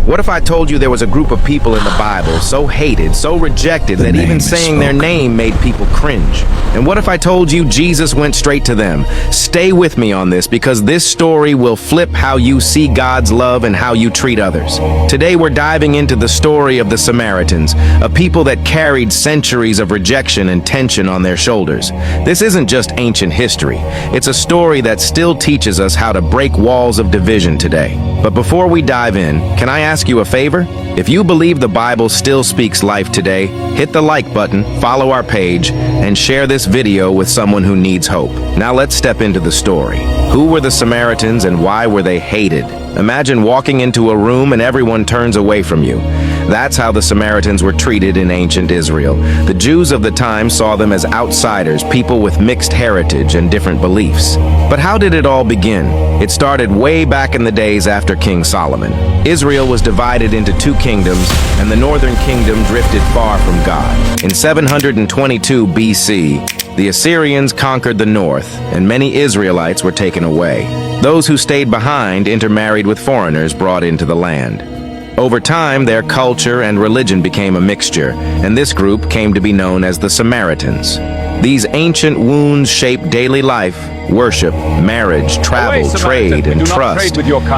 What if I told you there was a group of people in the Bible so hated, so rejected, that even saying their name made people cringe? And what if I told you Jesus went straight to them? Stay with me on this, because this story will flip how you see God's love and how you treat others. Today we're diving into the story of the Samaritans, a people that carried centuries of rejection and tension on their shoulders. This isn't just ancient history. It's a story that still teaches us how to break walls of division today. But before we dive in, can I ask you a favor? If you believe the Bible still speaks life today, hit the like button, follow our page, and share this video with someone who needs hope. Now let's step into the story. Who were the Samaritans and why were they hated? Imagine walking into a room and everyone turns away from you. That's how the Samaritans were treated in ancient Israel. The Jews of the time saw them as outsiders, people with mixed heritage and different beliefs. But how did it all begin? It started way back in the days after King Solomon. Israel was divided into two kingdoms, and the northern kingdom drifted far from God. In 722 BC, the Assyrians conquered the north, and many Israelites were taken away. Those who stayed behind intermarried with foreigners brought into the land. Over time, their culture and religion became a mixture, and this group came to be known as the Samaritans. These ancient wounds shaped daily life, worship, marriage, travel, trade, and trust,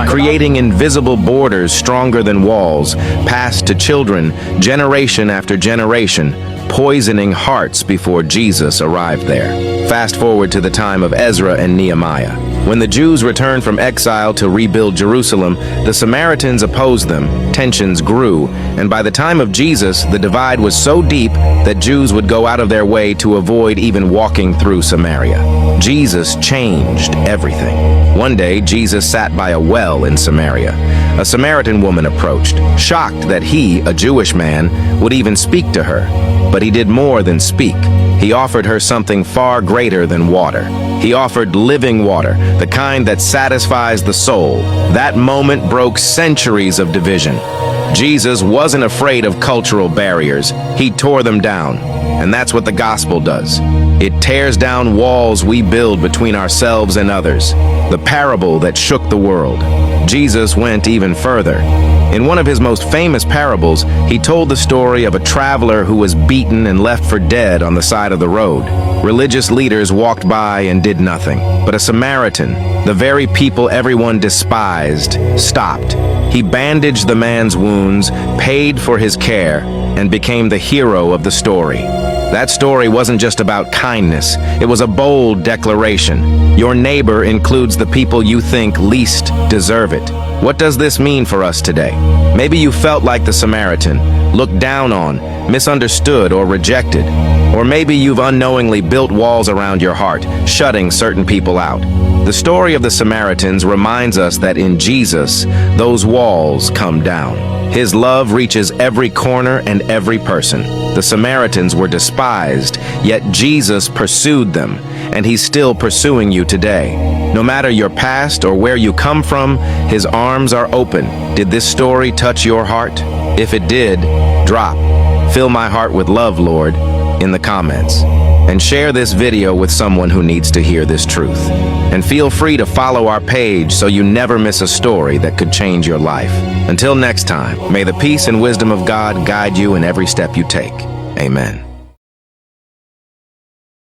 creating invisible borders stronger than walls, passed to children, generation after generation, poisoning hearts before Jesus arrived there. Fast forward to the time of Ezra and Nehemiah. When the Jews returned from exile to rebuild Jerusalem, the Samaritans opposed them, tensions grew, and by the time of Jesus, the divide was so deep that Jews would go out of their way to avoid even walking through Samaria. Jesus changed everything. One day, Jesus sat by a well in Samaria. A Samaritan woman approached, shocked that he, a Jewish man, would even speak to her. But he did more than speak. He offered her something far greater than water. He offered living water, the kind that satisfies the soul. That moment broke centuries of division. Jesus wasn't afraid of cultural barriers. He tore them down. And that's what the gospel does. It tears down walls we build between ourselves and others. The parable that shook the world. Jesus went even further. In one of his most famous parables, he told the story of a traveler who was beaten and left for dead on the side of the road. Religious leaders walked by and did nothing. But a Samaritan, the very people everyone despised, stopped. He bandaged the man's wounds, paid for his care, and became the hero of the story. That story wasn't just about kindness. It was a bold declaration. Your neighbor includes the people you think least deserve it. What does this mean for us today? Maybe you felt like the Samaritan, looked down on, misunderstood, or rejected. Or maybe you've unknowingly built walls around your heart, shutting certain people out. The story of the Samaritans reminds us that in Jesus, those walls come down. His love reaches every corner and every person. The Samaritans were despised, yet Jesus pursued them, and he's still pursuing you today. No matter your past or where you come from, his arms are open. Did this story touch your heart? If it did, drop "Fill my heart with love, Lord" in the comments. And share this video with someone who needs to hear this truth. And feel free to follow our page so you never miss a story that could change your life. Until next time, may the peace and wisdom of God guide you in every step you take. Amen.